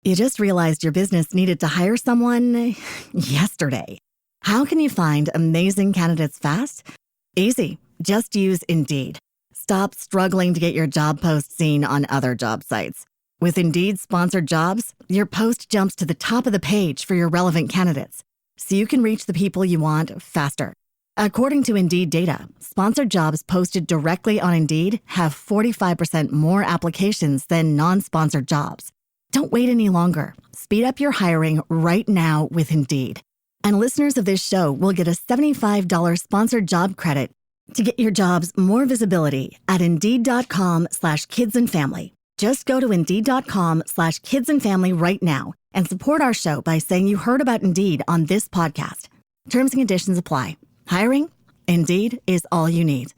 You just realized your business needed to hire someone yesterday. How can you find amazing candidates fast? Easy. Just use Indeed. Stop struggling to get your job post seen on other job sites. With Indeed sponsored jobs, your post jumps to the top of the page for your relevant candidates, so you can reach the people you want faster. According to Indeed data, sponsored jobs posted directly on Indeed have 45% more applications than non-sponsored jobs. Don't wait any longer. Speed up your hiring right now with Indeed. And listeners of this show will get a $75 sponsored job credit to get your jobs more visibility at Indeed.com/kidsandfamily. Just go to Indeed.com/kidsandfamily right now and support our show by saying you heard about Indeed on this podcast. Terms and conditions apply. Hiring? Indeed is all you need.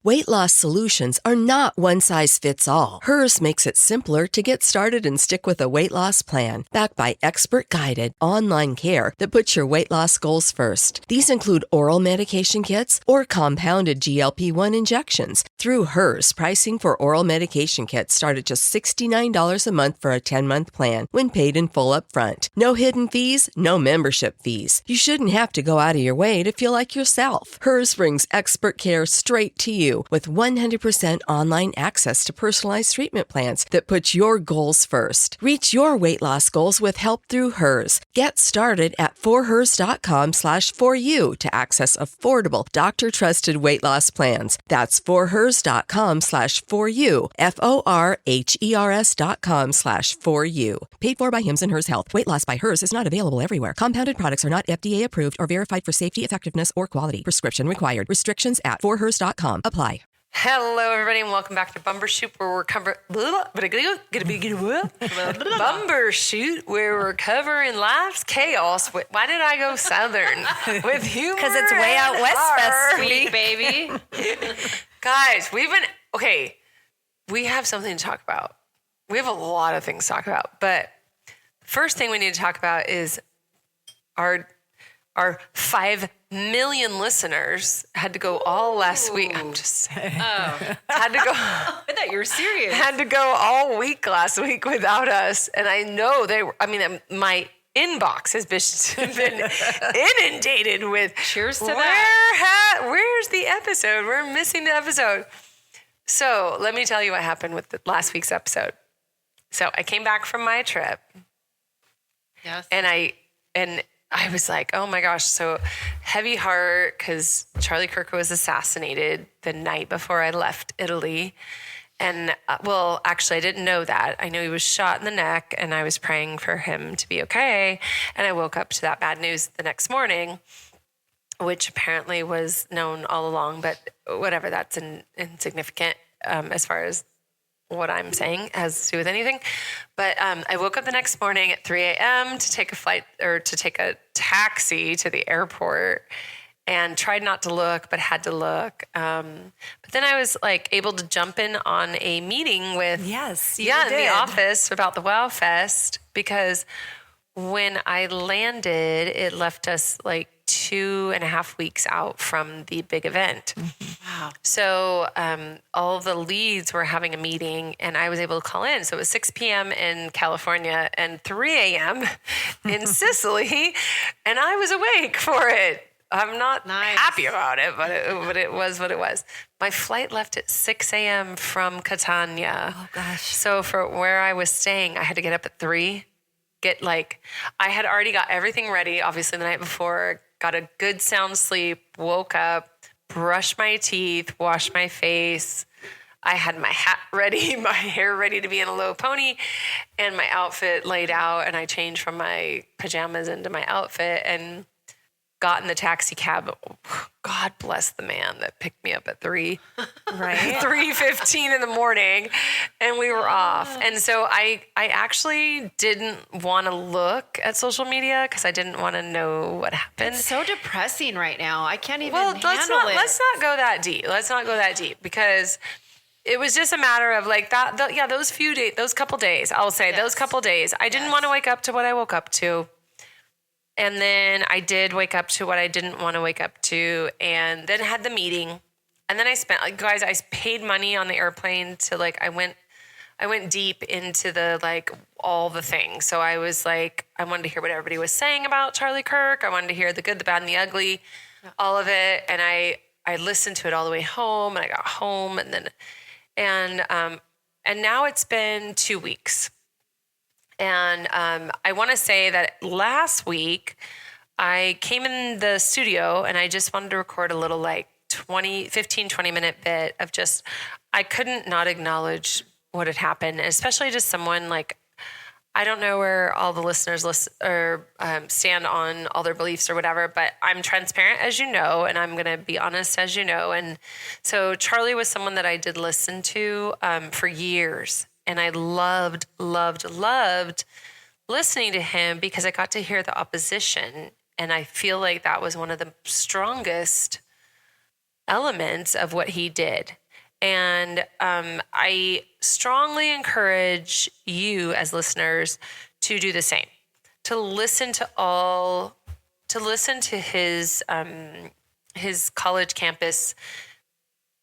Weight loss solutions are not one size fits all. Hers makes it simpler to get started and stick with a weight loss plan, backed by expert-guided online care that puts your weight loss goals first. These include oral medication kits or compounded GLP-1 injections. Through Hers, pricing for oral medication kits start at just $69 a month for a 10-month plan when paid in full up front. No hidden fees, no membership fees. You shouldn't have to go out of your way to feel like yourself. Hers brings expert care straight to you with 100% online access to personalized treatment plans that put your goals first. Reach your weight loss goals with help through Hers. Get started at forhers.com/4u to access affordable, doctor-trusted weight loss plans. That's forhers.com/4u, forhers.com/4u. Paid for by Hims and Hers Health. Weight loss by Hers is not available everywhere. Compounded products are not FDA approved or verified for safety, effectiveness, or quality. Prescription required. Restrictions at forhers.com apply. Hello, everybody, and welcome back to Bumbershoot, where we're covering life's chaos. Why did I go southern with humor? Because it's way out west fest week, baby. Guys, we have something to talk about. We have a lot of things to talk about, but first thing we need to talk about is our 5 million listeners had to go all last week. I'm just saying. Had to go. I thought you were serious. Had to go all week last week without us. And I know my inbox has been inundated with cheers to that. Where's the episode? We're missing the episode. So let me tell you what happened with last week's episode. So I came back from my trip. Yes. And I was like, oh my gosh, so heavy heart because Charlie Kirk was assassinated the night before I left Italy. And actually, I didn't know that. I knew he was shot in the neck, and I was praying for him to be okay. And I woke up to that bad news the next morning, which apparently was known all along, but whatever, that's insignificant as far as what I'm saying has to do with anything. But I woke up the next morning at 3 a.m. to take a flight or to take a taxi to the airport and tried not to look, but had to look. But then I was able to jump in on a meeting with, in the office about the Wow Fest, because when I landed, it left us 2.5 weeks out from the big event. Mm-hmm. Wow. So all of the leads were having a meeting, and I was able to call in. So it was 6 p.m. in California and 3 a.m. in Sicily, and I was awake for it. I'm not happy about it, but it was what it was. My flight left at 6 a.m. from Catania. Oh, gosh. So for where I was staying, I had to get up at 3. I had already got everything ready, obviously, the night before. Got a good sound sleep, woke up, brushed my teeth, washed my face. I had my hat ready, my hair ready to be in a low pony, and my outfit laid out, and I changed from my pajamas into my outfit and got in the taxi cab. God bless the man that picked me up at 3:15 in the morning, and we were off. And so I actually didn't want to look at social media because I didn't want to know what happened. It's so depressing right now. I can't even handle it. Let's not go that deep. Let's not go that deep, because it was just a matter of those few days, those couple days. I'll say those couple days. I didn't want to wake up to what I woke up to. And then I did wake up to what I didn't want to wake up to, and then had the meeting. And then I spent, I paid money on the airplane to I went deep into the, like, all the things. So I was like, I wanted to hear what everybody was saying about Charlie Kirk. I wanted to hear the good, the bad, and the ugly, all of it. And I listened to it all the way home, and I got home, and now it's been 2 weeks. And I want to say that last week I came in the studio and I just wanted to record a little, like, 15, 20 minute bit of just, I couldn't not acknowledge what had happened, especially to someone like, I don't know where all the listeners stand on all their beliefs or whatever, but I'm transparent, as you know, and I'm going to be honest, as you know. And so Charlie was someone that I did listen to for years. And I loved listening to him because I got to hear the opposition. And I feel like that was one of the strongest elements of what he did. And I strongly encourage you as listeners to do the same, to listen to his college campus.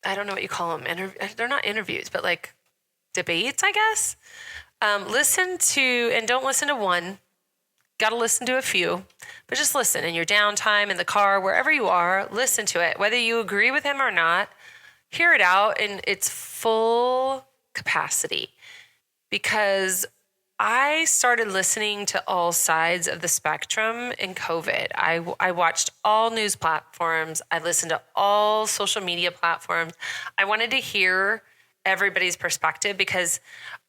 I don't know what you call them. They're not interviews, but like debates, I guess. Listen to, and don't listen to one. Got to listen to a few, but just listen in your downtime, in the car, wherever you are, listen to it. Whether you agree with him or not, hear it out in its full capacity. Because I started listening to all sides of the spectrum in COVID. I watched all news platforms. I listened to all social media platforms. I wanted to hear everybody's perspective because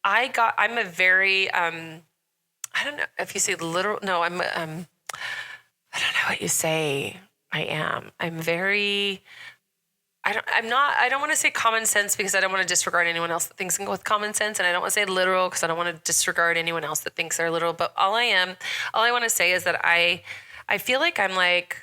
I'm a very, I don't know if you say literal. No, I don't know what you say. I'm very, I don't want to say common sense because I don't want to disregard anyone else that thinks with common sense. And I don't want to say literal because I don't want to disregard anyone else that thinks they're literal. But all I want to say is that I feel like I'm like,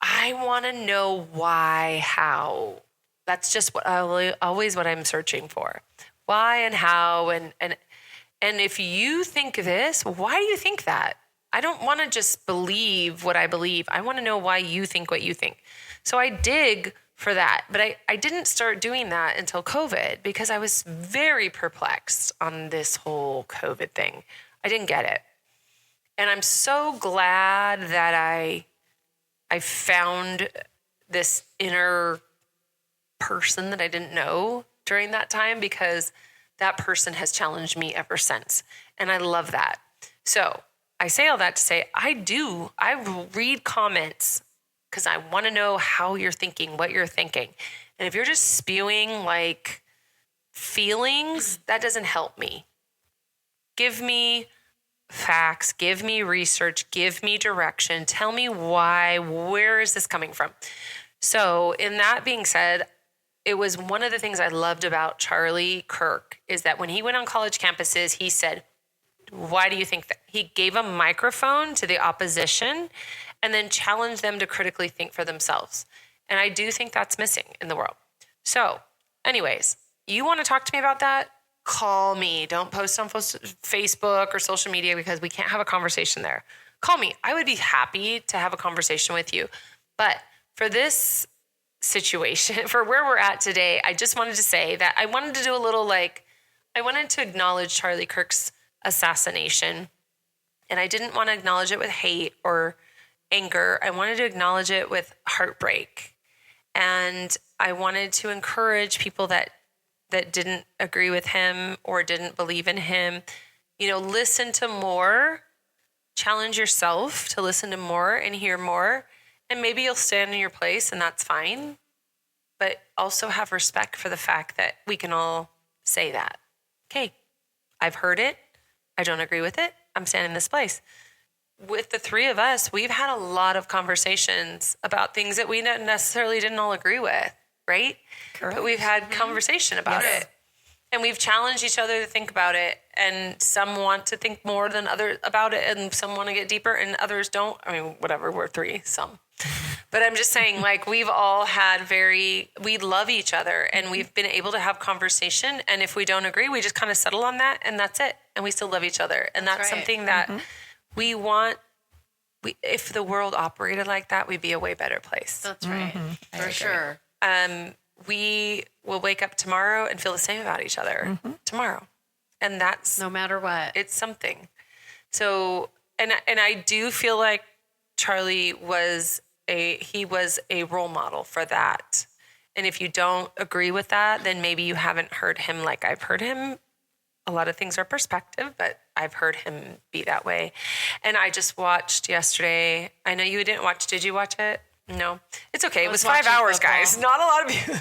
I want to know why, how. That's just always what I'm searching for. Why and how and if you think this, why do you think that? I don't want to just believe what I believe. I want to know why you think what you think. So I dig for that. But I didn't start doing that until COVID because I was very perplexed on this whole COVID thing. I didn't get it. And I'm so glad that I found this inner person that I didn't know during that time because that person has challenged me ever since. And I love that. So I say all that to say, I read comments because I want to know how you're thinking, what you're thinking. And if you're just spewing like feelings, that doesn't help me. Give me facts, give me research, give me direction. Tell me why, where is this coming from? So in that being said, it was one of the things I loved about Charlie Kirk is that when he went on college campuses, he said, why do you think that? He gave a microphone to the opposition and then challenged them to critically think for themselves. And I do think that's missing in the world. So anyways, you want to talk to me about that? Call me. Don't post on Facebook or social media because we can't have a conversation there. Call me. I would be happy to have a conversation with you. But for this situation, for where we're at today, I just wanted to say that I wanted to do a little I wanted to acknowledge Charlie Kirk's assassination. And I didn't want to acknowledge it with hate or anger. I wanted to acknowledge it with heartbreak. And I wanted to encourage people that didn't agree with him or didn't believe in him, listen to more, challenge yourself to listen to more and hear more. And maybe you'll stand in your place and that's fine. But also have respect for the fact that we can all say that. Okay, I've heard it. I don't agree with it. I'm standing in this place. With the three of us, we've had a lot of conversations about things that we necessarily didn't all agree with, right? Correct. But we've had conversation about it. And we've challenged each other to think about it. And some want to think more than others about it. And some want to get deeper and others don't. I mean, whatever, we're three, some. But I'm just saying, we've all had we love each other and we've been able to have conversation. And if we don't agree, we just kind of settle on that and that's it. And we still love each other. And that's right. Something that we want. If the world operated like that, we'd be a way better place. That's right. For sure. We will wake up tomorrow and feel the same about each other tomorrow. And that's No matter what. it's something. So, and I do feel like Charlie was a role model for that. And if you don't agree with that, then maybe you haven't heard him like I've heard him. A lot of things are perspective, but I've heard him be that way. And I just watched yesterday. I know you didn't watch. Did you watch it? No. It's okay. It was 5 hours, football. guys. Not a lot of you.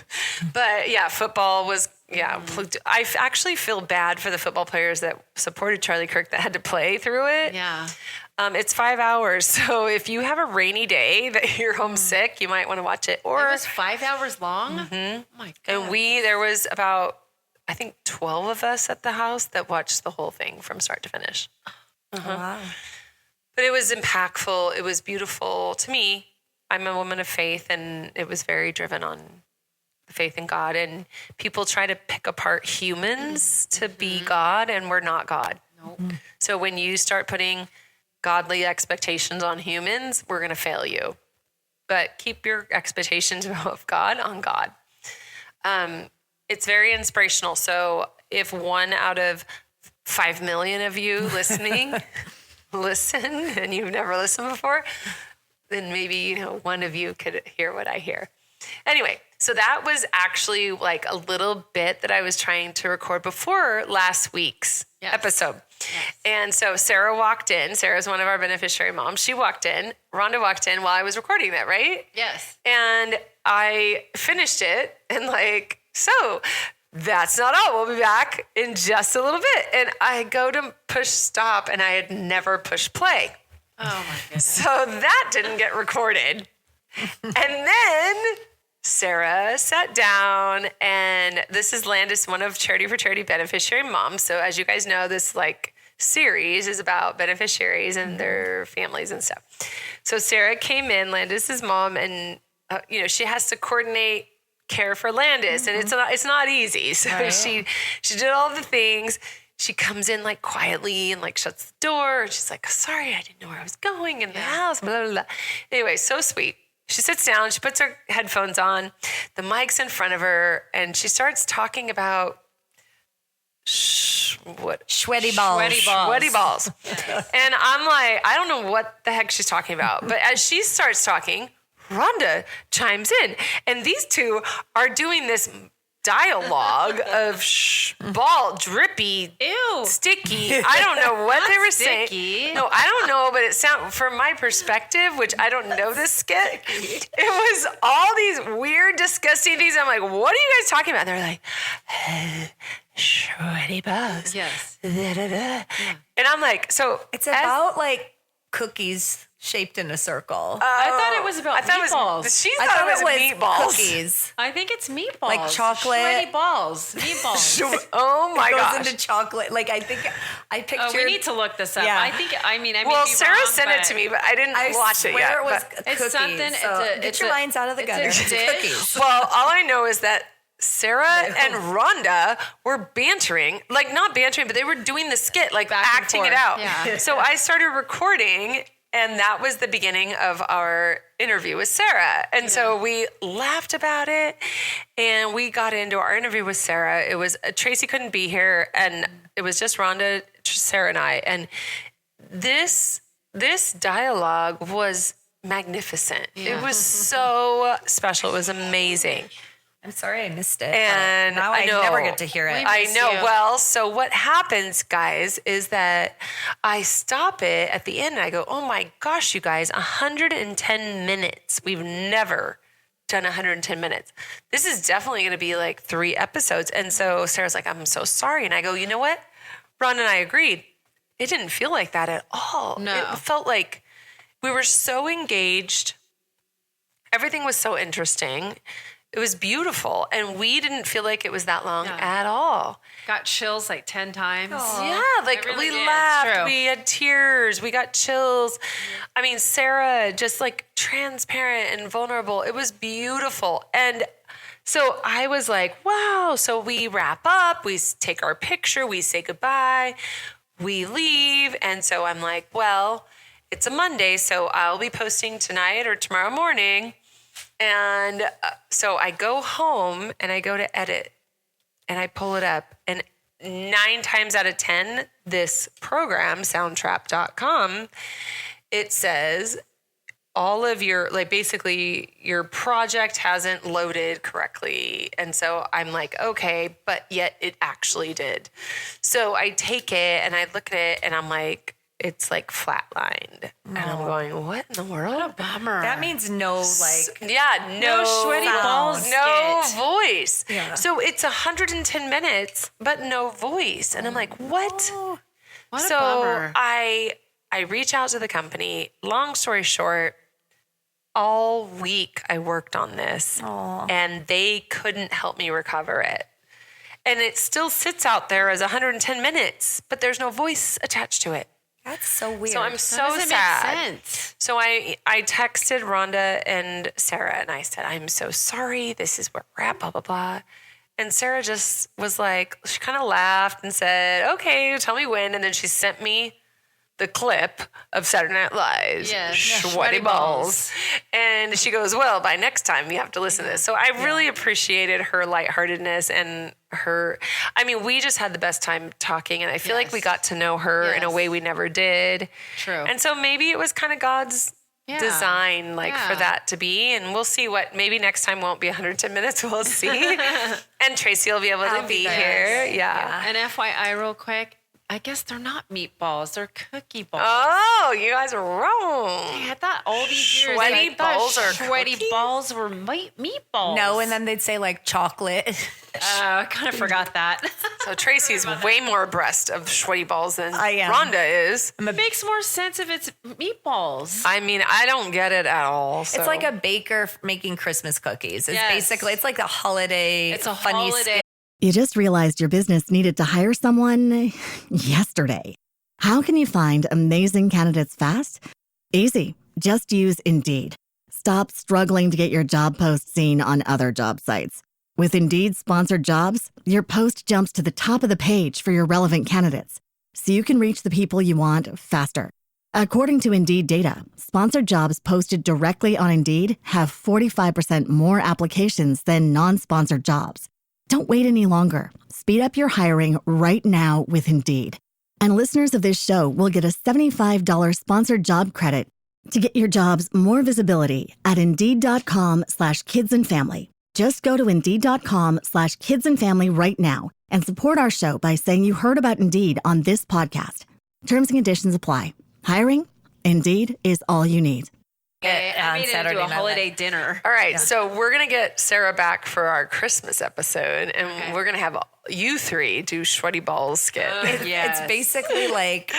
But yeah, football was, I actually feel bad for the football players that supported Charlie Kirk that had to play through it. Yeah. It's 5 hours. So if you have a rainy day that you're homesick, you might want to watch it. Or It was 5 hours long? Mm-hmm. Oh my God. and there was about, I think 12 of us at the house that watched the whole thing from start to finish. Wow. But it was impactful. It was beautiful to me. I'm a woman of faith, and it was very driven on faith in God. And people try to pick apart humans to be God, and we're not God. Nope. So when you start putting godly expectations on humans, we're going to fail you. But keep your expectations of God on God. It's very inspirational. So if 1 out of 5 million of you listening listen and you've never listened before, then maybe, one of you could hear what I hear. Anyway, so that was actually like a little bit that I was trying to record before last week's episode. Yes. And so Sarah walked in. Sarah's one of our beneficiary moms. She walked in. Rhonda walked in while I was recording that, right? Yes. And I finished it and so that's not all. We'll be back in just a little bit. And I go to push stop and I had never pushed play. Oh my goodness. So that didn't get recorded. And then Sarah sat down, and this is Landis, one of Charity for Charity beneficiary moms. So as you guys know, this series is about beneficiaries and their families and stuff. So Sarah came in, Landis's mom, and she has to coordinate care for Landis, and it's not easy. So she did all the things. She comes in quietly and shuts the door, and she's like, "Sorry, I didn't know where I was going in the house." Blah blah blah. Anyway, so sweet. She sits down. She puts her headphones on. The mic's in front of her, and she starts talking about Sweaty balls. Sweaty balls. And I'm like, I don't know what the heck she's talking about. But as she starts talking, Rhonda chimes in. And these two are doing this dialogue of ball, drippy, Ew. sticky. I don't know what they were sticky. saying. No, I don't know, but it sounds, from my perspective, which I don't know this skit, it was all these weird, disgusting things. I'm like, what are you guys talking about? They're like, sweaty balls. Yes. Da, da, da. And I'm like, so It's about cookies shaped in a circle. I thought it was about meatballs. She I thought it was meatballs. cookies. I think it's meatballs. Like chocolate. Sweaty balls. Meatballs. Oh my It gosh. goes into chocolate. I think I pictured. Oh, we need to look this up. Yeah. I may Well, be Sarah wrong, sent it but to me, but I didn't watch it swear yet. it was but- cookies. It's something. So It's get your minds out of the gutter. It's It's a dish. cookies. Well, all I know is that Sarah and Rhonda were bantering, not bantering, but they were doing the skit, Back and acting it forth. out. Yeah. So I started recording, and that was the beginning of our interview with Sarah. And so we laughed about it, and we got into our interview with Sarah. It was Tracy couldn't be here, and it was just Rhonda, Sarah, and I. And this dialogue was magnificent. Yeah. It was so special. It was amazing. I'm sorry I missed it. And now I know. never get to hear it. I know. you. Well, so what happens, guys, is that I stop it at the end and I go, oh my gosh, you guys, 110 minutes. We've never done 110 minutes. This is definitely going to be 3 episodes. And so Sarah's like, I'm so sorry. And I go, you know what? Ron and I agreed. It didn't feel like that at all. No. It felt like we were so engaged. Everything was so interesting. It was beautiful, and we didn't feel like it was that long at all. Got chills 10 times. Yeah, really we did. It's laughed, true. we had tears, we got chills. I mean, Sarah, just transparent and vulnerable. It was beautiful. And so I was like, wow. So we wrap up, we take our picture, we say goodbye, we leave. And so I'm like, well, it's a Monday, so I'll be posting tonight or tomorrow morning. And so I go home and I go to edit and I pull it up, and 9 times out of 10, this program, soundtrap.com, it says all of your, like, basically your project hasn't loaded correctly. And so I'm like, okay, but yet it actually did. So I take it and I look at it and I'm like, it's like flatlined. And I'm going, what in the world? What a bummer. That means no, like, No sweaty sound, balls no skit. voice. Yeah. So it's 110 minutes, but no voice. And I'm like, what? What So a bummer. I reach out to the company. Long story short, all week I worked on this and they couldn't help me recover it. And it still sits out there as 110 minutes, but there's no voice attached to it. that's so weird. So I'm That so doesn't sad. make sense. So I texted Rhonda and Sarah and I said, I'm so sorry. This is where we're at, blah, blah, blah. And Sarah just was like, she kind of laughed and said, okay, tell me when. And then she sent me the clip of Saturday Night Live's Yes. Sweaty Balls. And she goes, well, by next time you have to listen to this. So I really appreciated her lightheartedness and her, I mean, we just had the best time talking and I feel like we got to know her in a Yes. way we never did. True. And so maybe it was kind of God's design, like for Yeah. that to be. And we'll see what, maybe next time won't be 110 minutes. We'll see. And Tracy will be able to be here. Yeah. And FYI, real quick, I guess they're not meatballs; they're cookie balls. Oh, you guys are wrong. I thought all these years, Sweaty I thought balls are sweaty cookie? balls were meatballs. no, and then they'd say like chocolate. I kind of forgot that. So Tracy's way more abreast of sweaty balls than I am. Rhonda is. It makes more sense if it's meatballs. I mean, I don't get it at all. So. It's like a baker making Christmas cookies. It's Yes. basically, it's like a holiday. It's a funny holiday. You just realized your business needed to hire someone yesterday. How can you find amazing candidates fast? Easy. Just use Indeed. Stop struggling to get your job post seen on other job sites. With Indeed sponsored jobs, your post jumps to the top of the page for your relevant candidates, so you can reach the people you want faster. According to Indeed data, sponsored jobs posted directly on Indeed have 45% more applications than non-sponsored jobs. Don't wait any longer. Speed up your hiring right now with Indeed. And listeners of this show will get a $75 sponsored job credit to get your jobs more visibility at Indeed.com/kidsandfamily. Just go to Indeed.com/kidsandfamily right now and support our show by saying you heard about Indeed on this podcast. Terms and conditions apply. Hiring? Indeed is all you need. Okay, I made it Saturday into a Night holiday Live. dinner. All right, so we're going to get Sarah back for our Christmas episode, and we're going to have you three do sweaty balls skit. Yes. It's basically like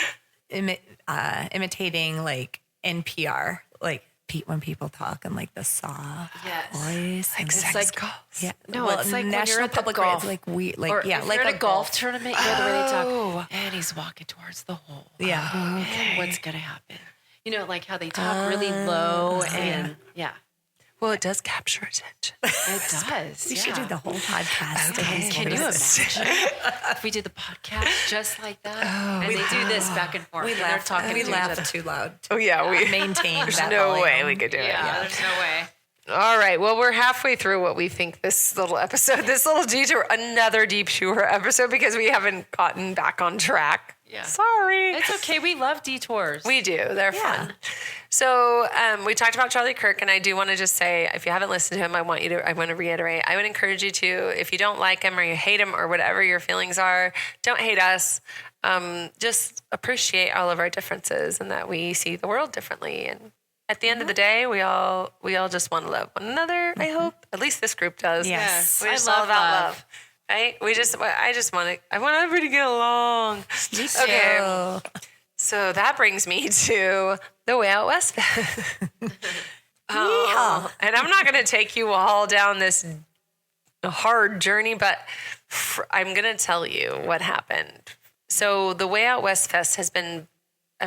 imitating like NPR, like when people talk and like the soft voice. Like and- sex like- calls. yeah, No, it's like when National you're at the Public Radio, golf. like we like Or yeah, if like you're a at a golf tournament, you know the way they talk. And he's walking towards the hole. Yeah. Okay. What's gonna happen? You know, like how they talk really low and yeah, Well, it does capture attention. it does. We should do the whole podcast. Can you imagine if we did the podcast just like that? And they do this back and forth. We and they're laugh. talking We to each laugh other. too loud. Oh, yeah. We Maintain There's that no volume. way we could do it. Yeah, there's no way. All right. Well, we're halfway through what we think this little episode, this little detour, another deep tour episode because we haven't gotten back on track. Yeah. Sorry. It's okay. We love detours. We do. They're fun. So we talked about Charlie Kirk, and I do want to just say, if you haven't listened to him, I want to reiterate, I would encourage you to, if you don't like him or you hate him or whatever your feelings are, don't hate us. Just appreciate all of our differences and that we see the world differently. And at the end of the day, we all just want to love one another, I hope. At least this group does. Yes. We're just I all love about love. love. Right? I want everybody to get along. Me too. Okay. So that brings me to the Way Out West. And I'm not going to take you all down this hard journey, but I'm going to tell you what happened. So the Way Out West Fest has been,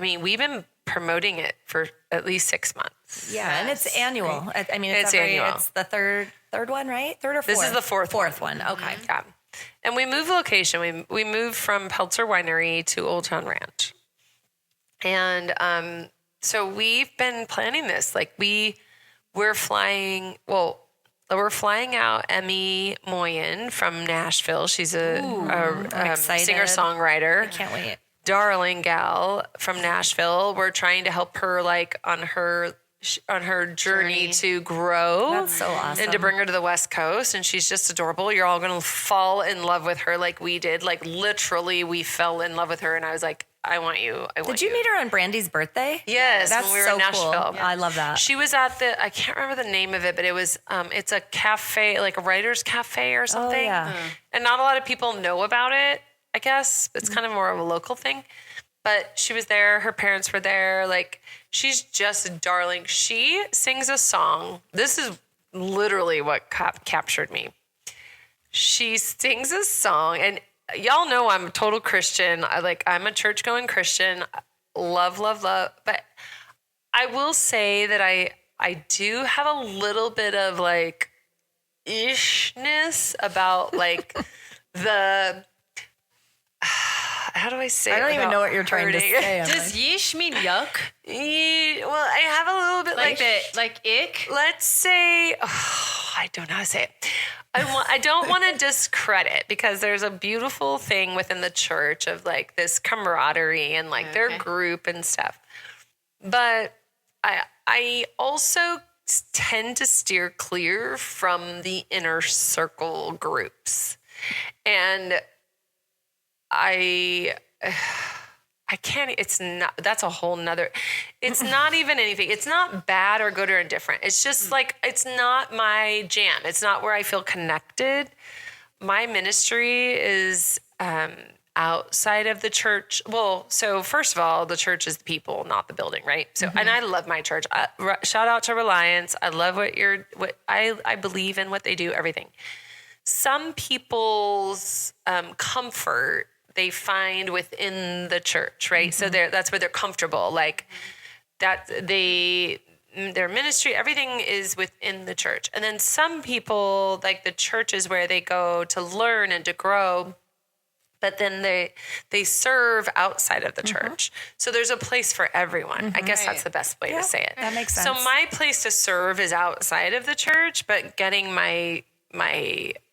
we've been promoting it for at least 6 months. Yeah, and it's annual. I mean, It's it's annual. It's the third one, right? Third or fourth? This is the fourth one. Okay. Yeah. And we moved location. We moved from Peltzer Winery to Old Town Ranch. And so we've been planning this. Like we're flying, well, we're flying out Emmy Moyen from Nashville. She's a singer-songwriter. I can't wait. Darling gal from Nashville. We're trying to help her like on her journey to grow. That's so awesome. And to bring her to the West Coast. And she's just adorable. You're all going to fall in love with her like we did. Like literally we fell in love with her. And I was like, I want you. Did you meet her on Brandy's birthday? Yes. That's when we were so in Nashville. Cool. I love that. She was at I can't remember the name of it, but it was, it's a cafe, like a writer's cafe or something. Oh, yeah. And not a lot of people know about it, I guess. It's kind of more of a local thing. But she was there. Her parents were there. Like, she's just darling. She sings a song. This is literally what captured me. She sings a song, and y'all know I'm a total Christian. I'm a church-going Christian. Love, love, love. But I will say that I do have a little bit of like ishness about like the. How do I say? I don't even know what you're trying to say. Does yeesh mean yuck? Well, I have a little bit like ick. Let's say, I don't know how to say it. I don't want to discredit because there's a beautiful thing within the church of like this camaraderie and like their group and stuff. But I also tend to steer clear from the inner circle groups. And I can't, that's a whole nother, it's not even anything. It's not bad or good or indifferent. It's just like, it's not my jam. It's not where I feel connected. My ministry is outside of the church. Well, so first of all, the church is the people, not the building, right? So, and I love my church. Shout out to Reliance. I love what I believe in what they do, everything. Some people's comfort they find within the church, right? So that's where they're comfortable. Like that their ministry, everything is within the church. And then some people, like the church is where they go to learn and to grow, but then they serve outside of the church. So there's a place for everyone. I guess that's the best way to say it. That makes sense. So my place to serve is outside of the church, but getting my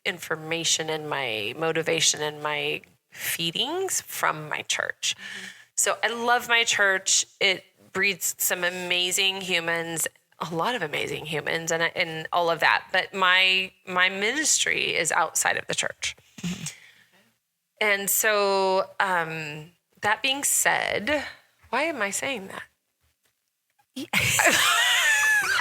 information and my motivation and my feedings from my church. So I love my church. It breeds some amazing humans, a lot of amazing humans and all of that. But my ministry is outside of the church. And so that being said, why am I saying that?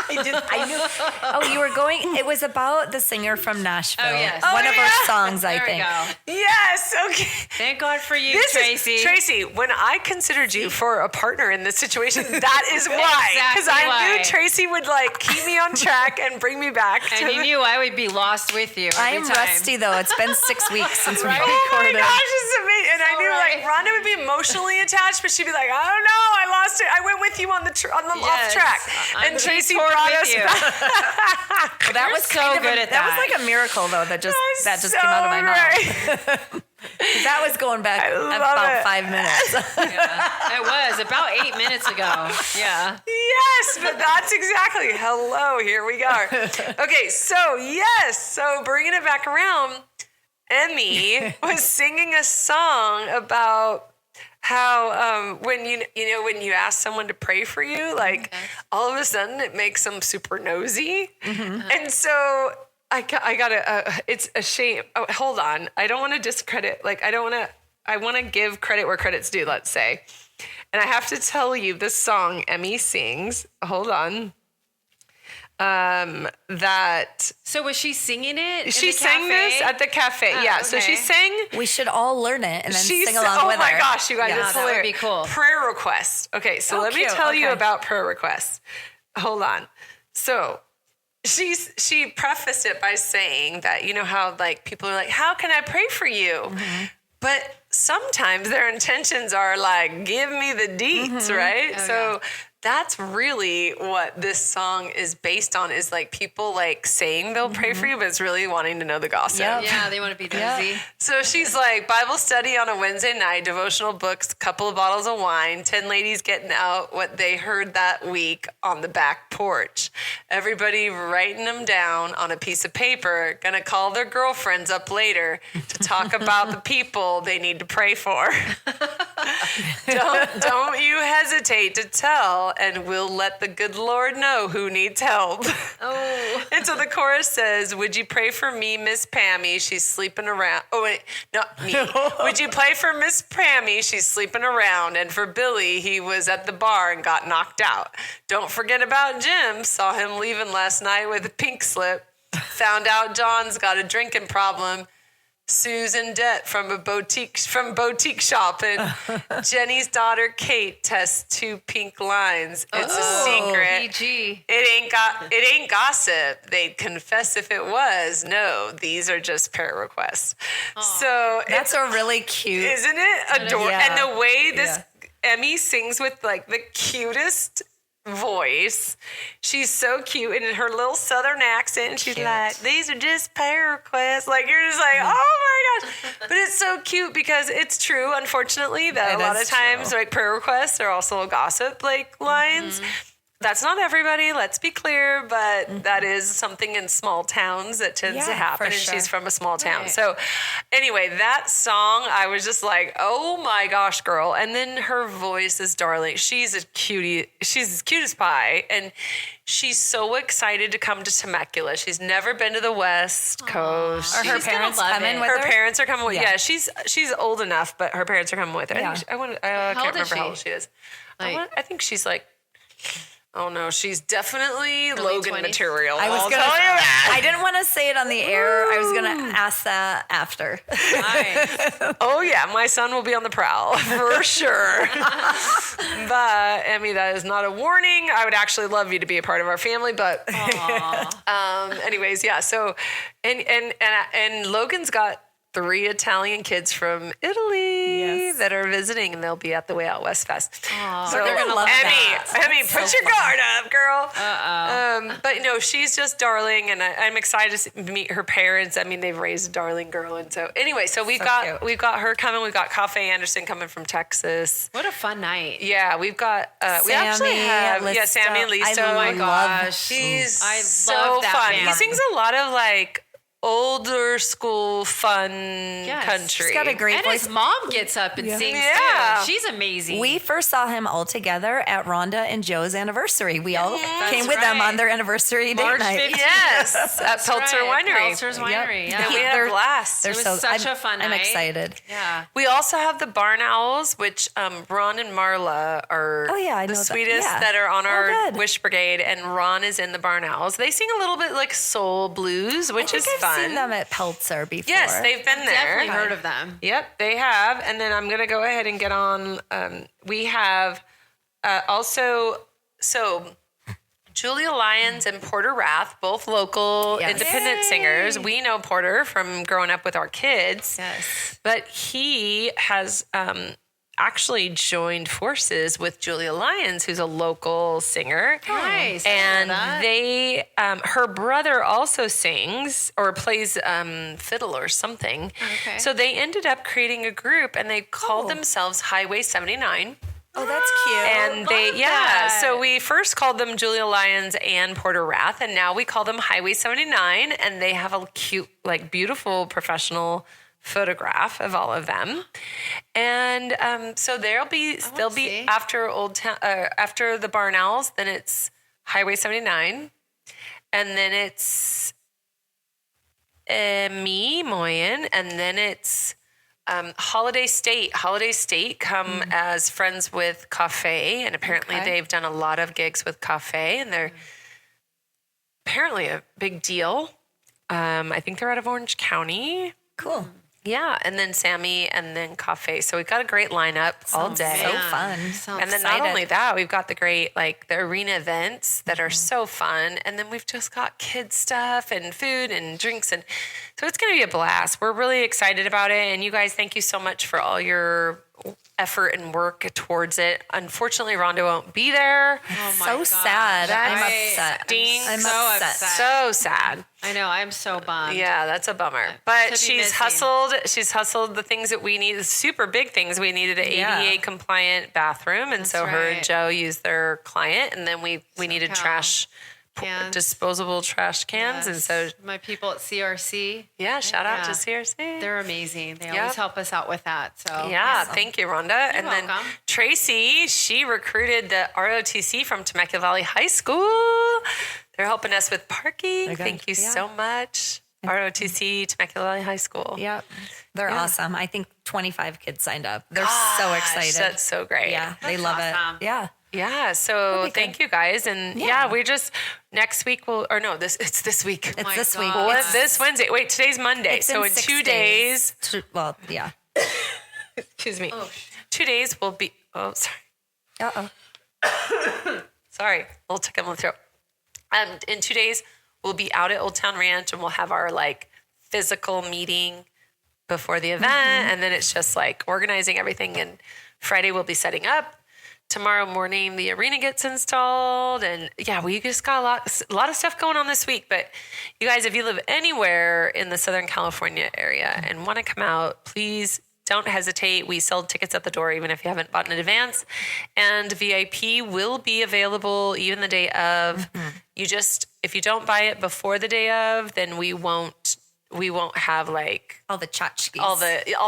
I knew. Oh, you were going. It was about the singer from Nashville. Oh, yes. One of our songs, I There we think. go. Yes. Okay. Thank God for you, Tracy. Tracy, when I considered you for a partner in this situation, that is why. Because Exactly I knew why. Tracy would like keep me on track and bring me back. And you knew I would be lost with you every I'm time. rusty though. It's been 6 weeks since we Oh my recorded. gosh, it's amazing. And I knew right. like Rhonda would be emotionally attached, but she'd be like, I don't know, I lost it. I went with you on the off Yes. track. I'm And Tracy toured brought with us you. back. Well, that was so kind of good at that was that. like a miracle though. That just That's came out of my so mouth. right. That was going back love about it. 5 minutes. It was about 8 minutes ago. Yeah. Yes, but that's exactly. Hello, here we are. Okay, so yes, so bringing it back around, Emmy was singing a song about how when you ask someone to pray for you, like all of a sudden it makes them super nosy, and so I gotta. It's a shame. Oh, hold on. I don't want to discredit. Like I want to give credit where credit's due. Let's say. And I have to tell you, this song Emmy sings, hold on, that... So was she singing it? She sang this at the cafe. Yeah, so she sang... We should all learn it and then sing along with her. Oh my gosh, you guys, Yeah, it's that would hilarious. be cool. Prayer request. Okay, so let me cute. tell you Okay. about prayer requests. Hold on. So... She prefaced it by saying that, you know how like people are like, how can I pray for you? But sometimes their intentions are like, give me the deets, right? So that's really what this song is based on, is like people like saying they'll pray for you, but it's really wanting to know the gossip. Yeah, they want to be nosy. So she's like, Bible study on a Wednesday night, devotional books, couple of bottles of wine, 10 ladies getting out what they heard that week on the back porch. Everybody writing them down on a piece of paper, gonna call their girlfriends up later to talk about the people they need to pray for. Don't you hesitate to tell, and we'll let the good Lord know who needs help. Oh. And so the chorus says, would you pray for me, Miss Pammy? She's sleeping around. Oh, wait, not me. Would you pray for Miss Pammy? She's sleeping around. And for Billy, he was at the bar and got knocked out. Don't forget about Jim. Saw him leaving last night with a pink slip. Found out John's got a drinking problem. Sue's in debt from boutique shopping. Jenny's daughter Kate tests 2 pink lines. It's a secret. PG. It ain't gossip. They'd confess if it was. No, these are just prayer requests. So That's a really cute. isn't it adorable? Yeah. And the way this Emmy sings with like the cutest voice. She's so cute, and in her little southern accent, she's like, these are just prayer requests. Like, you're just like, oh my gosh. But it's so cute because it's true, unfortunately, that a lot of times like prayer requests are also gossip like lines. That's not everybody, let's be clear, but that is something in small towns that tends to happen, and she's from a small town. Right. So anyway, that song, I was just like, oh my gosh, girl. And then her voice is darling. She's a cutie. She's as cute as pie. And she's so excited to come to Temecula. She's never been to the West Coast. Are her She's gonna parents love coming it. with Her her? parents are coming with. Yeah. Yeah, she's old enough, but her parents are coming with her. Yeah. I can't old is remember how she? old she is. Like- I think she's like, oh no, she's definitely Early Logan 20s? material. I was I'll gonna. tell you that. I didn't want to say it on the air. I was gonna ask that after. Nice. Oh yeah, my son will be on the prowl for sure. But Emmy, that is not a warning. I would actually love you to be a part of our family, but anyways, yeah. So and Logan's got 3 Italian kids from Italy that are visiting, and they'll be at the Way Out West Fest. So they're gonna love that. Emmy, put your guard up, girl. But no, she's just darling, and I'm excited to meet her parents. I mean, they've raised a darling girl, and so anyway, so we've got her coming. We've got Cafe Anderson coming from Texas. What a fun night. Yeah, we've got we actually Sammy, have Listo. Sammy and Listo. I Oh my love- gosh, he's I so love that fun. band. He sings a lot of like older school fun country. He's got a great And voice. his mom gets up and sings Yeah. too. She's amazing. We first saw him all together at Rhonda and Joe's anniversary. We all came That's with them right. on their anniversary date March night. 15th. Yes, at Peltzer Right, Winery. Peltzer's Winery. And we Yeah. had a blast. They're It was so such I'm, a fun I'm night. excited. Yeah. We also have the Barn Owls, which Ron and Marla are I the know that. sweetest Yeah. that are on Oh, our good. Wish Brigade, and Ron is in the Barn Owls. They sing a little bit like soul blues, which is I've fun. seen them at Peltzer before. Yes, they've been there. Definitely heard of them. Yep, they have. And then I'm going to go ahead and get on. We have also, so Julia Lyons and Porter Rath, both local independent singers. We know Porter from growing up with our kids. Yes. But he has actually joined forces with Julia Lyons, who's a local singer. Nice. I And didn't know that. they, her brother also sings or plays fiddle or something. Okay. So they ended up creating a group, and they called themselves Highway 79. Oh, that's cute. And they, love that. so we first called them Julia Lyons and Porter Rath, and now we call them Highway 79, and they have a cute, like beautiful professional photograph of all of them. And so they'll be see. after after the Barn Owls, then it's Highway 79, and then it's me, Moyen, and then it's Holiday State. Holiday State come as friends with Cafe, and apparently they've done a lot of gigs with Cafe, and they're apparently a big deal. I think they're out of Orange County. Cool. Yeah, and then Sammy, and then Cafe. So we've got a great lineup all day. So fun. Sounds And then excited. not only that, we've got the great, like the arena events that are so fun. And then we've just got kids stuff and food and drinks. And so it's going to be a blast. We're really excited about it. And you guys, thank you so much for all your effort and work towards it. Unfortunately, Rhonda won't be there. Oh my So God. sad. I'm upset. Stinks. I'm so upset. So sad. I know. I'm so bummed. Yeah, that's a bummer. But To be she's missing. hustled. She's hustled the things that we need, the super big things. We needed an ADA compliant bathroom, and so her and right. Joe used their client, and then we needed trash. Cans. Disposable trash cans, and so my people at CRC, shout out to Yeah. CRC. they're amazing. They Yep. always help us out with that. So Yeah, thank you, Rhonda. And then welcome. Tracy, she recruited the ROTC from Temecula Valley High School. They're helping us with parking. good. Thank you Yeah. so much. ROTC, Temecula Valley High School. Yep. They're awesome. I think 25 kids signed up. They're so Gosh, excited. That's so great. Yeah, they That's love awesome. it. Yeah. Yeah. So thank you guys. And Yeah. we just next week it's this week. It's my this week. God. Well, this Wednesday. Wait, today's Monday. It's So in 6 2 days, Well, yeah. excuse me. 2 days will be sorry. Uh-oh. Sorry, a little tickle in the throat. In 2 days, we'll be out at Old Town Ranch and we'll have our physical meeting before the event. And then it's just organizing everything. And Friday we'll be setting up. Tomorrow morning, the arena gets installed. And we just got a lot of stuff going on this week. But you guys, if you live anywhere in the Southern California area and want to come out, please don't hesitate. We sell tickets at the door, even if you haven't bought in advance. And VIP will be available even the day of. If you don't buy it before the day of, then we won't have All the tchotchkes. all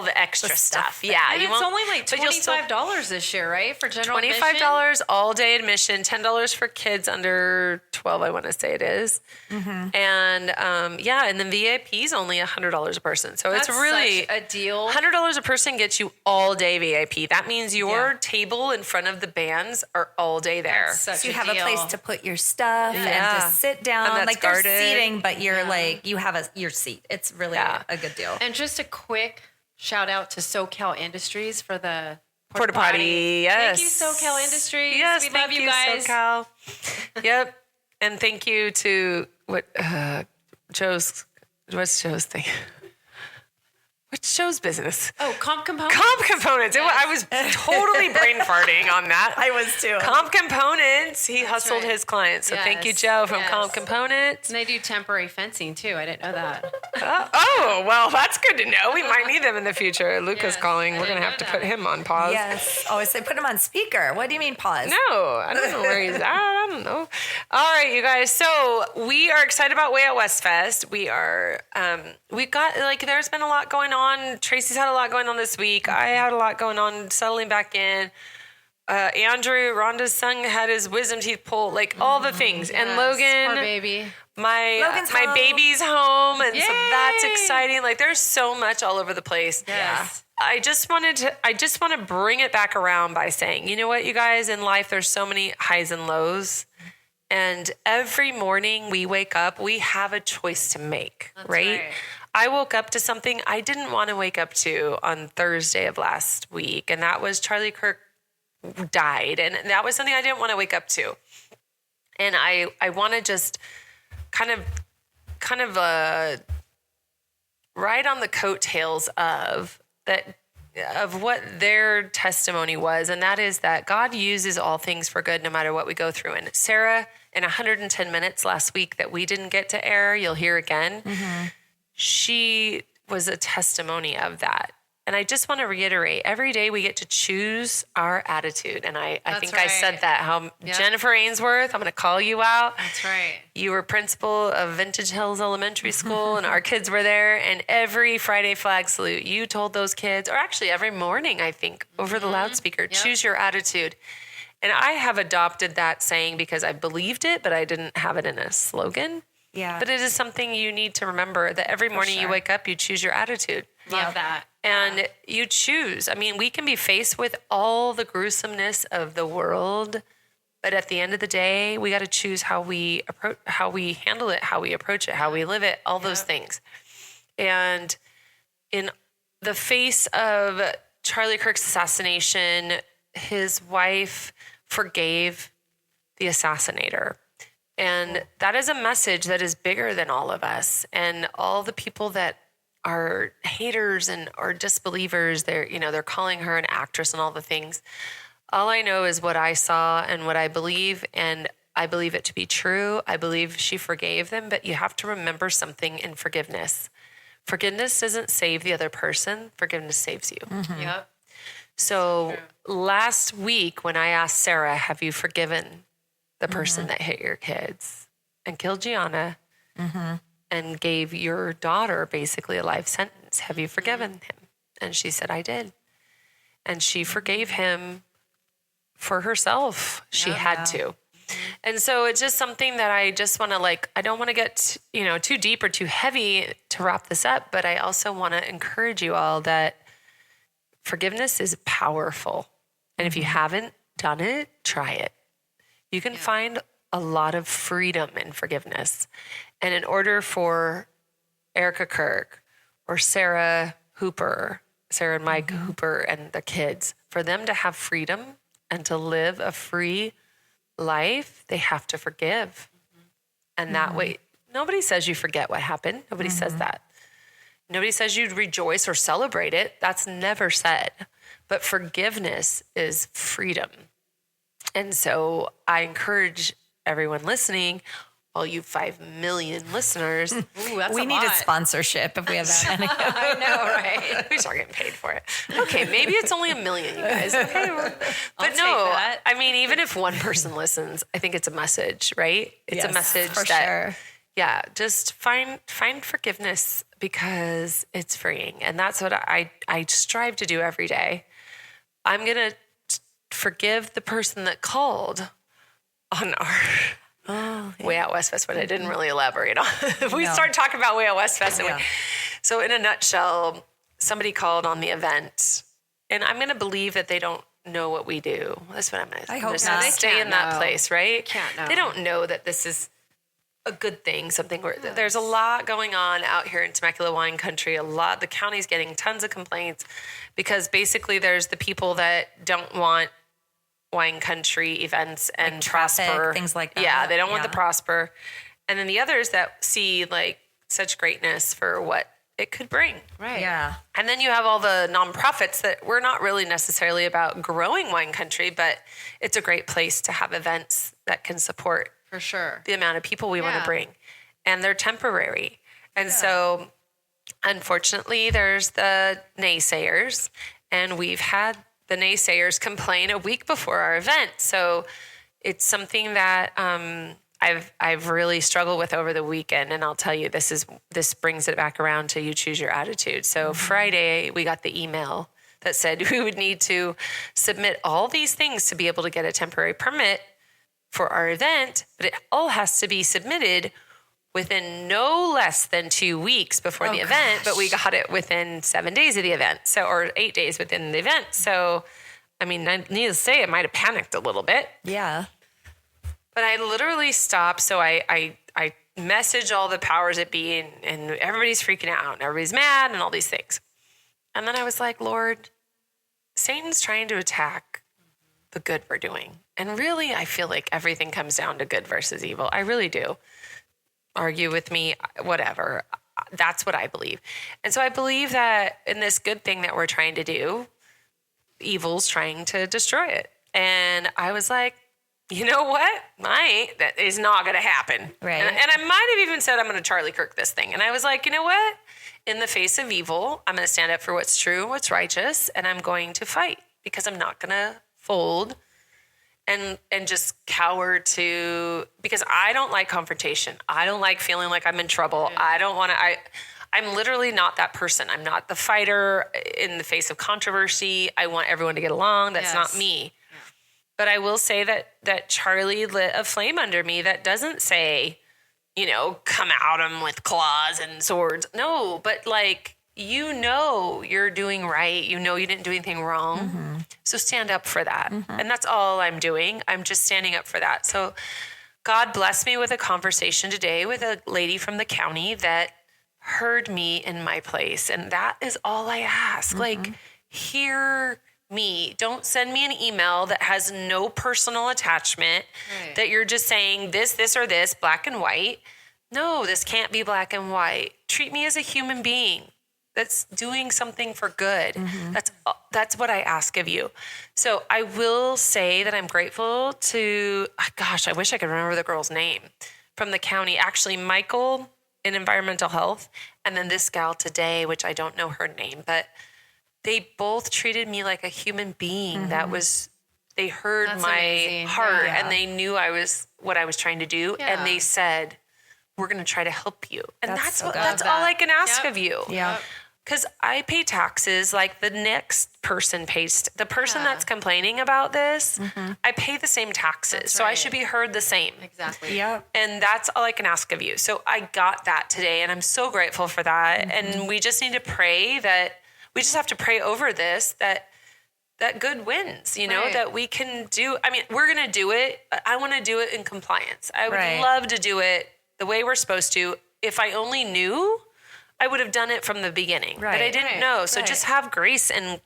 the extra stuff. Yeah, And you it's won't. only but you'll still- $25 this year, right? For general admission? $25 all day admission, $10 for kids under 12, I want to say it is. And and then VIP is only $100 a person. So That's it's really such a deal. $100 a person gets you all day VIP. That means your table in front of the bands are all day there. Such So you a have a deal. place to put your stuff and Yeah. to sit down. And that's There's guarded. seating, but you're you have your seat. It's really a good deal. And just a quick shout out to SoCal Industries for the Porta potty, yes. Thank you, SoCal Industries. Yes, we thank love you guys. SoCal. Yep, and thank you to what's Joe's thing? What's Joe's business? Oh, Comp Components. Comp Components. I was totally brain farting on that. I was too. Comp Components. He hustled right. his clients. So thank you, Yes, Joe, from yes. Comp Components. And they do temporary fencing too. I didn't know that. Oh, well, that's good to know. We might need them in the future. Luca's Yes, calling. I We're going to didn't have to know put that. him on pause. Yes. Oh, I said put him on speaker. What do you mean pause? No, I don't know where he's at. I don't know. All right, you guys. So we are excited about Way Out West Fest. We are, we've got, there's been a lot going on. Tracy's had a lot going on this week. I had a lot going on settling back in. Andrew, Rhonda's son, had his wisdom teeth pulled, all the things. And Yes, Logan, poor baby. Logan's my home. baby's home. And so that's Yay! exciting. There's so much all over the place. Yes. I just want to bring it back around by saying, you know what, you guys, in life, there's so many highs and lows. And every morning we wake up, we have a choice to make, right? I woke up to something I didn't want to wake up to on Thursday of last week. And that was Charlie Kirk died. And that was something I didn't want to wake up to. And I want to just kind of ride on the coattails of what their testimony was, and that is that God uses all things for good no matter what we go through. And Sarah, in 110 minutes last week that we didn't get to air, you'll hear again, she was a testimony of that. And I just want to reiterate, every day we get to choose our attitude. And I think I said right. that, Jennifer Ainsworth, I'm going to call you out. That's right. You were principal of Vintage Hills Elementary School, and our kids were there. And every Friday flag salute, you told those kids, or actually every morning, I think, over the loudspeaker, choose your attitude. And I have adopted that saying because I believed it, but I didn't have it in a slogan. Yeah. But it is something you need to remember, that every morning you wake up, you choose your attitude. Love that. And you choose. I mean, we can be faced with all the gruesomeness of the world, but at the end of the day, we got to choose how we handle it, how we approach it, how we live it, all those things. And in the face of Charlie Kirk's assassination, his wife forgave the assassinator. And that is a message that is bigger than all of us and all the people that are haters and or disbelievers. They're calling her an actress and all the things. All I know is what I saw and what I believe, and I believe it to be true. I believe she forgave them, but you have to remember something in forgiveness. Forgiveness doesn't save the other person. Forgiveness saves you. Mm-hmm. Yep. So last week when I asked Sarah, have you forgiven the person Mm-hmm. that hit your kids and killed Gianna Mm-hmm. and gave your daughter basically a life sentence? Have you forgiven him? And she said, I did. And she forgave him for herself. She had to. And so it's just something that I just want to I don't want to get, too deep or too heavy to wrap this up, but I also want to encourage you all that forgiveness is powerful. And if you haven't done it, try it. You can find a lot of freedom in forgiveness. And in order for Erica Kirk or Sarah and Mike Hooper and the kids, for them to have freedom and to live a free life, they have to forgive. And that way, nobody says you forget what happened. Nobody says that. Nobody says you rejoice or celebrate it. That's never said. But forgiveness is freedom. And so I encourage everyone listening, all you 5 million listeners. Ooh, that's We a need lot. a sponsorship if we have that many. I know, right? We start getting paid for it. Okay, maybe it's only 1 million, you guys. Okay, but take no, that. I mean, even if one person listens, I think it's a message, right? It's a Yes, message for that, sure. yeah, just find forgiveness because it's freeing, and that's what I strive to do every day. I'm gonna forgive the person that called on our Way Out West Fest, but I didn't really elaborate on. We started talking about Way Out West Fest. And so in a nutshell, somebody called on the event, and I'm going to believe that they don't know what we do. That's what I'm going to I hope just not. gonna They stay can't in that know. place, right? Can't know. They don't know that this is a good thing, something where there's a lot going on out here in Temecula wine country. The county's getting tons of complaints because basically there's the people that don't want wine country events and traffic, prosper, things like that. Yeah, they don't want Yeah. the prosper. And then the others that see such greatness for what it could bring. Right. Yeah. And then you have all the nonprofits that we're not really necessarily about growing wine country, but it's a great place to have events that can support For sure. the amount of people we want to Yeah. bring. And they're temporary. And so unfortunately there's the naysayers, and we've had the naysayers complain a week before our event. So it's something that I've really struggled with over the weekend. And I'll tell you, this brings it back around to you choose your attitude. So Friday we got the email that said we would need to submit all these things to be able to get a temporary permit for our event, but it all has to be submitted within no less than 2 weeks before the event, but we got it within 7 days of the event. So, or 8 days within the event. So, I mean, needless to say, I might have panicked a little bit, Yeah. but I literally stopped. So I messaged all the powers that be, and everybody's freaking out and everybody's mad and all these things. And then I was like, Lord, Satan's trying to attack the good we're doing. And really, I feel like everything comes down to good versus evil. I really do. Argue with me, whatever. That's what I believe. And so I believe that in this good thing that we're trying to do, evil's trying to destroy it. And I was like, you know what? That is not going to happen. Right. And I might have even said, I'm going to Charlie Kirk this thing. And I was like, you know what? In the face of evil, I'm going to stand up for what's true, what's righteous, and I'm going to fight because I'm not going to fold and just cower because I don't like confrontation. I don't like feeling like I'm in trouble. I don't want to, I'm literally not that person. I'm not the fighter in the face of controversy. I want everyone to get along. That's not me. But I will say that Charlie lit a flame under me that doesn't say, come at him with claws and swords. No, but you're doing right. You didn't do anything wrong. Mm-hmm. So stand up for that. Mm-hmm. And that's all I'm doing. I'm just standing up for that. So God blessed me with a conversation today with a lady from the county that heard me in my place. And that is all I ask. Mm-hmm. Hear me. Don't send me an email that has no personal attachment, that you're just saying this, or this, black and white. No, this can't be black and white. Treat me as a human being. that's doing something for good. That's what I ask of you. So I will say that I'm grateful to, gosh, I wish I could remember the girl's name from the county. Actually, Michael in environmental health, and then this gal today, which I don't know her name, but they both treated me like a human being. That was, they heard That's my amazing. heart Yeah. and they knew what I was trying to do. Yeah. And they said, we're going to try to help you. And that's so good. that's all I can ask Yep. of you. Yeah. Because I pay taxes like the next person pays. The person that's complaining about this, I pay the same taxes. That's so I right. should be heard the same. Exactly. Yeah. And that's all I can ask of you. So I got that today, and I'm so grateful for that. And we just need to pray we just have to pray over this, that good wins, Right. that we can do. I mean, we're going to do it. I want to do it in compliance. I would Right. love to do it the way we're supposed to. If I only knew, I would have done it from the beginning. But I Right. didn't Right. know. So Right. just have grace and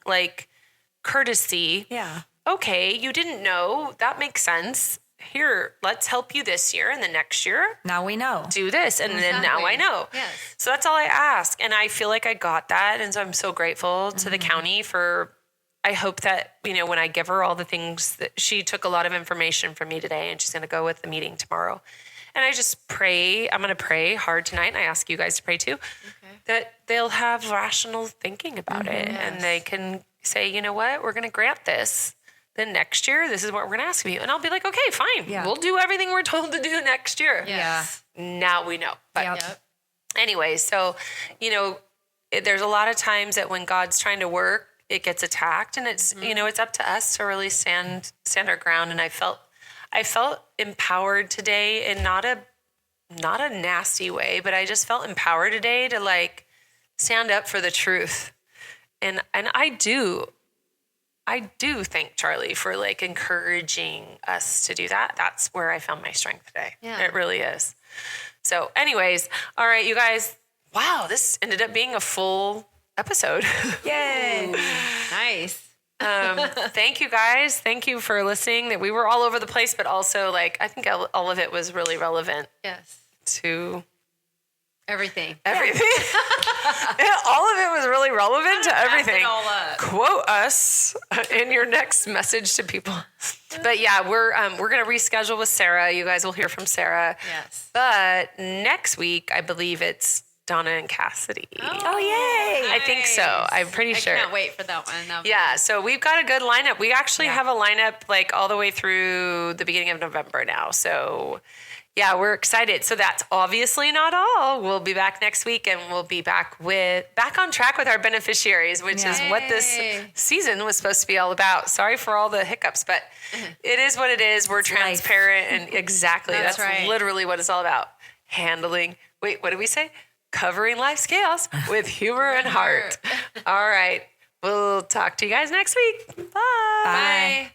courtesy. Yeah. Okay, you didn't know. That makes sense. Here, let's help you this year, and the next year, Now we know. do this. And then now I Exactly. know. Yes. So that's all I ask. And I feel like I got that. And so I'm so grateful to the county for, I hope that, when I give her all the things that she took a lot of information from me today, and she's going to go with the meeting tomorrow. And I just pray, I'm going to pray hard tonight. And I ask you guys to pray too, that they'll have rational thinking about it. And they can say, you know what, we're going to grant this. Then next year, this is what we're going to ask of you. And I'll be like, okay, fine. Yeah. We'll do everything we're told to do next year. Yes. Now we know. But Yep. anyway, so, there's a lot of times that when God's trying to work, it gets attacked, and it's, it's up to us to really stand our ground. And I felt empowered today in not a nasty way, but I just felt empowered today to stand up for the truth. And I do thank Charlie for encouraging us to do that. That's where I found my strength today. Yeah. It really is. So anyways, all right, you guys, wow, this ended up being a full episode. Yay. Nice. Thank you guys. Thank you for listening. That we were all over the place, but also I think all of it was really relevant Yes. to Everything. everything. All of it was really relevant to everything. it all up. Quote us in your next message to people. But yeah, we're gonna reschedule with Sarah. You guys will hear from Sarah. Yes. But next week, I believe it's Donna and Cassidy. Oh, yay. I think so. I'm pretty sure. I can't wait for that one. That'll be Yeah, so we've got a good lineup. We actually have a lineup all the way through the beginning of November now. So yeah, we're excited. So that's obviously not all. We'll be back next week, and we'll be back on track with our beneficiaries, which is what this season was supposed to be all about. Sorry for all the hiccups, but it is what it is. We're transparent, and exactly. That's right. literally what it's all about. Handling, what did we say? Covering life's chaos with humor and heart. All right. We'll talk to you guys next week. Bye. Bye.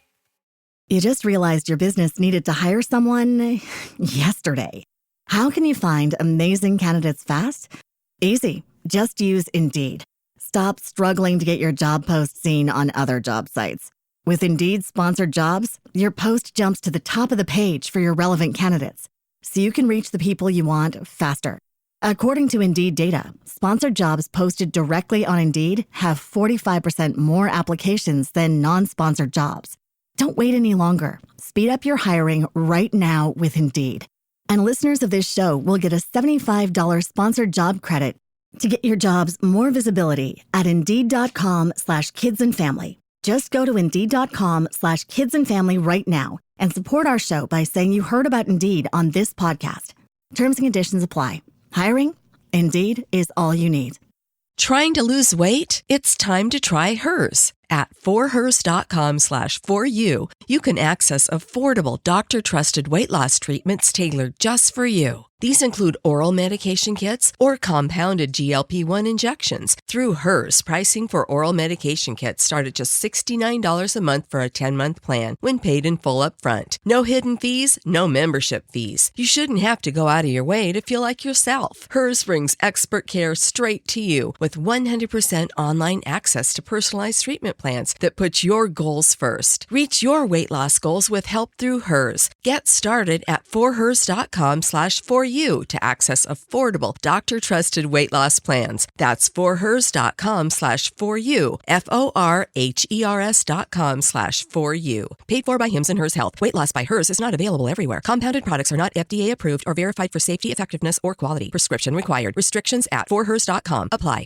You just realized your business needed to hire someone yesterday. How can you find amazing candidates fast? Easy. Just use Indeed. Stop struggling to get your job post seen on other job sites. With Indeed sponsored jobs, your post jumps to the top of the page for your relevant candidates, so you can reach the people you want faster. According to Indeed data, sponsored jobs posted directly on Indeed have 45% more applications than non-sponsored jobs. Don't wait any longer. Speed up your hiring right now with Indeed. And listeners of this show will get a $75 sponsored job credit to get your jobs more visibility at Indeed.com/kidsandfamily. Just go to Indeed.com/kidsandfamily right now and support our show by saying you heard about Indeed on this podcast. Terms and conditions apply. Hiring? Indeed is all you need. Trying to lose weight? It's time to try Hers. At forhers.com/4u, you can access affordable doctor-trusted weight loss treatments tailored just for you. These include oral medication kits or compounded GLP-1 injections. Through Hers, pricing for oral medication kits start at just $69 a month for a 10-month plan when paid in full upfront. No hidden fees, no membership fees. You shouldn't have to go out of your way to feel like yourself. Hers brings expert care straight to you with 100% online access to personalized treatment plans that put your goals first. Reach your weight loss goals with help through Hers. Get started at forhers.com/4 you to access affordable, doctor-trusted weight loss plans. That's forhers.com/4u, forhers.com/4u. Paid for by Hims & Hers Health. Weight loss by Hers is not available everywhere. Compounded products are not FDA approved or verified for safety, effectiveness, or quality. Prescription required. Restrictions at forhers.com apply.